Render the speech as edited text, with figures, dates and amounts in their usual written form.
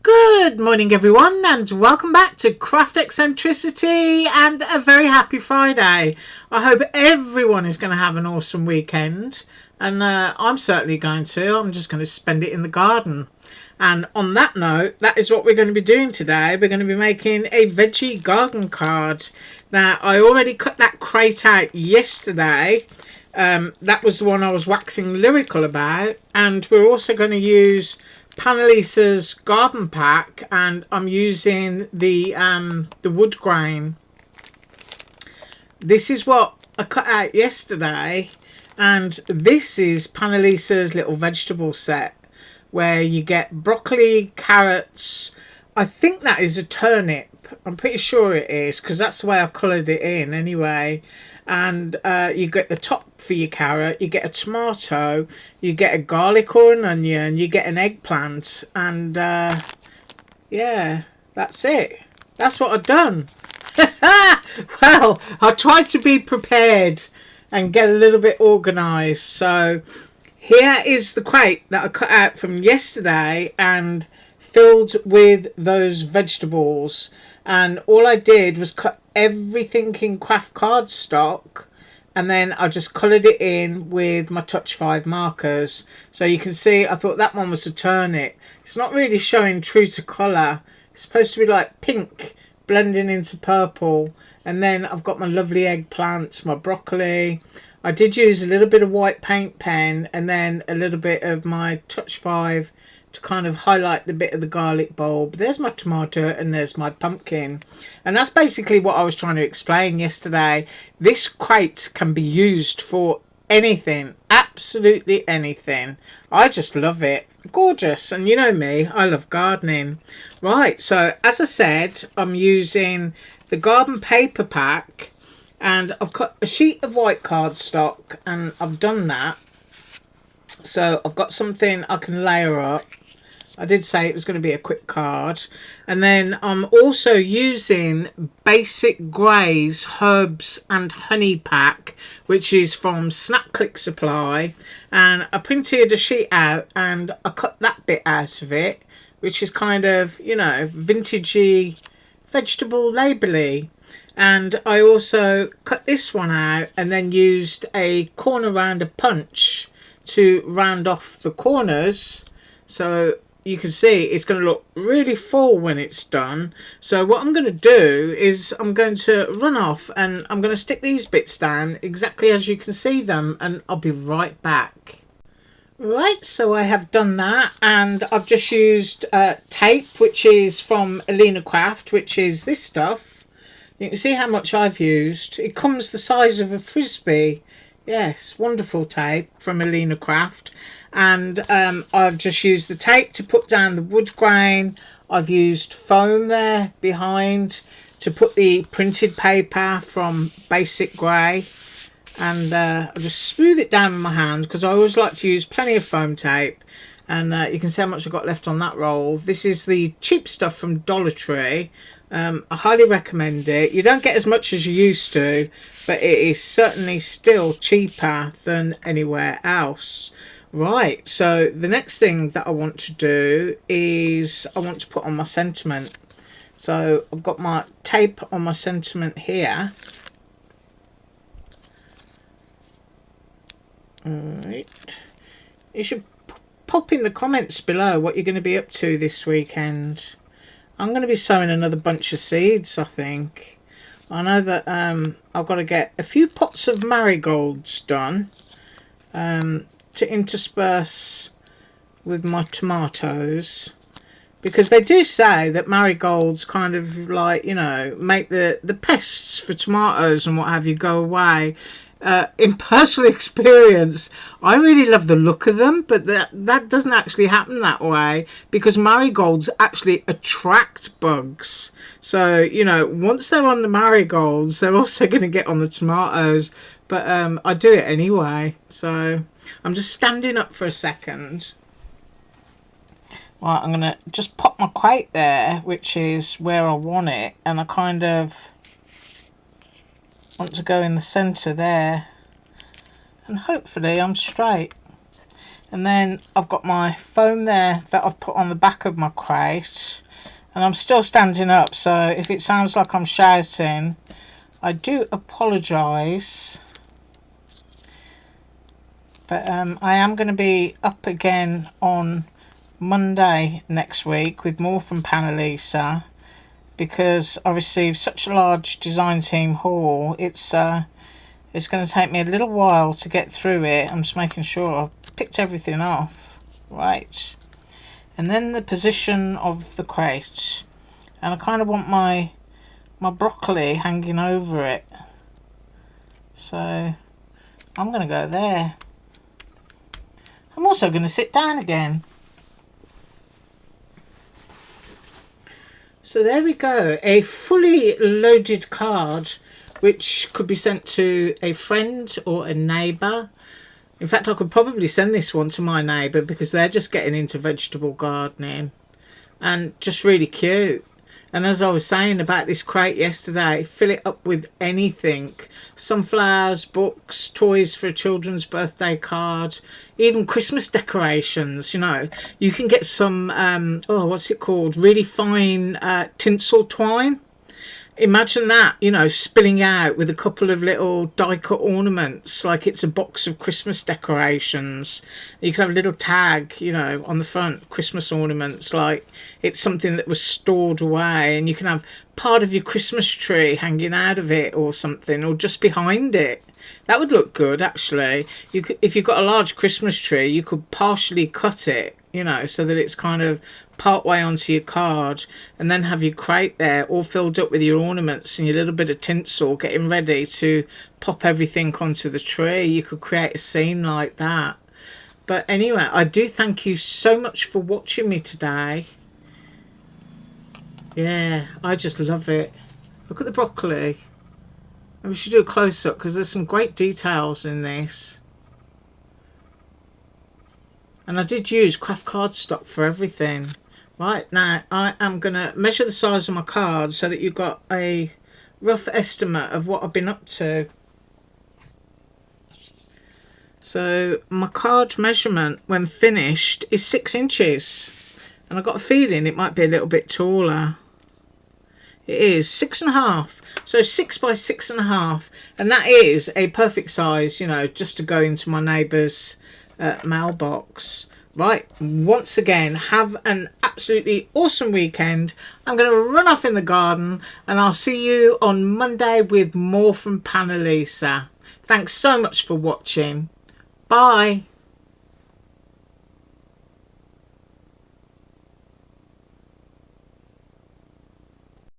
Good morning everyone, and welcome back to Craft Eccentricity and a very happy Friday. I hope everyone is going to have an awesome weekend, and I'm certainly going to. I'm just going to spend it in the garden. And on that note, that is what we're going to be doing today. We're going to be making a veggie garden card. Now, I already cut that crate out yesterday. That was the one I was waxing lyrical about, and we're also going to use Panalisa's garden pack, and I'm using the wood grain. This is what I cut out yesterday, and this is Panalisa's little vegetable set where you get broccoli, carrots. I think that is a turnip. I'm pretty sure it is because that's the way I coloured it in anyway. And you get the top for your carrot, you get a tomato, you get a garlic or an onion, you get an eggplant, and yeah, that's it. That's what I've done. Well, I tried to be prepared and get a little bit organised. So here is the crate that I cut out from yesterday and filled with those vegetables. And all I did was cut everything in craft cardstock, and then I just coloured it in with my Touch 5 markers. So you can see I thought that one was a turnip. It's not really showing true to colour. It's supposed to be like pink blending into purple. And then I've got my lovely eggplant, my broccoli. I did use a little bit of white paint pen and then a little bit of my Touch 5 to kind of highlight the bit of the garlic bulb. There's my tomato and there's my pumpkin. And that's basically what I was trying to explain yesterday. This crate can be used for anything, absolutely anything. I just love it. Gorgeous. And you know me, I love gardening. Right, so as I said, I'm using the garden paper pack, and I've cut a sheet of white cardstock, and I've done that. So I've got something I can layer up. I did say it was going to be a quick card. And then I'm also using Basic Grey's Herbs and Honey pack, which is from Snap Click Supply. And I printed a sheet out and I cut that bit out of it, which is kind of, you know, vintagey, vegetable labelly. And I also cut this one out and then used a corner rounder punch to round off the corners. So you can see it's going to look really full when it's done. So what I'm going to do is I'm going to run off and I'm going to stick these bits down exactly as you can see them, and I'll be right back. Right, so I have done that, and I've just used tape, which is from Alina Craft, which is this stuff. You can see how much I've used. It comes the size of a frisbee. Yes, wonderful tape from Alina Craft. And I've just used the tape to put down the wood grain. I've used foam there behind to put the printed paper from Basic Grey. And I just smooth it down with my hand because I always like to use plenty of foam tape. And you can see how much I've got left on that roll. This is the cheap stuff from Dollar Tree. I highly recommend it. You don't get as much as you used to, but it is certainly still cheaper than anywhere else. Right, so the next thing that I want to do is I want to put on my sentiment. So I've got my tape on my sentiment here. Alright, you should pop in the comments below what you're going to be up to this weekend. I'm going to be sowing another bunch of seeds, I think. I know that I've got to get a few pots of marigolds done to intersperse with my tomatoes. Because they do say that marigolds kind of like, you know, make the pests for tomatoes and what have you go away. In personal experience, I really love the look of them, but that doesn't actually happen that way because marigolds actually attract bugs. So, you know, once they're on the marigolds, they're also going to get on the tomatoes. But I do it anyway. So I'm just standing up for a second. Right, I'm going to just pop my crate there, which is where I want it. And I kind of want to go in the centre there, and hopefully I'm straight. And then I've got my foam there that I've put on the back of my crate. And I'm still standing up, so if it sounds like I'm shouting, I do apologise. But I am going to be up again on Monday next week with more from Panalisa, because I received such a large design team haul. It's going to take me a little while to get through it. I'm just making sure I've picked everything off right. And then the position of the crate, and I kind of want my broccoli hanging over it, so I'm going to go there. I'm also going to sit down again. So there we go, a fully loaded card which could be sent to a friend or a neighbour. In fact, I could probably send this one to my neighbour because they're just getting into vegetable gardening and just really cute. And as I was saying about this crate yesterday, fill it up with anything. Sunflowers, books, toys for a children's birthday card, even Christmas decorations, you know. You can get some, what's it called? Really fine tinsel twine. Imagine that, you know, spilling out with a couple of little die-cut ornaments, like it's a box of Christmas decorations. You could have a little tag, you know, on the front, Christmas ornaments, like it's something that was stored away, and you can have part of your Christmas tree hanging out of it or something, or just behind it. That would look good, actually. You could, if you've got a large Christmas tree, you could partially cut it, you know, so that it's kind of part way onto your card, and then have your crate there all filled up with your ornaments and your little bit of tinsel, getting ready to pop everything onto the tree. You could create a scene like that. But anyway, I do thank you so much for watching me today. Yeah, I just love it. Look at the broccoli. We should do a close-up because there's some great details in this. And I did use craft cardstock for everything. Right, now I am going to measure the size of my card so that you've got a rough estimate of what I've been up to. So my card measurement when finished is 6 inches. And I've got a feeling it might be a little bit taller. It is 6.5. So 6 by 6.5. And that is a perfect size, you know, just to go into my neighbour's mailbox. Right, once again, have an absolutely awesome weekend. I'm going to run off in the garden, and I'll see you on Monday with more from Panalisa. Thanks so much for watching. Bye.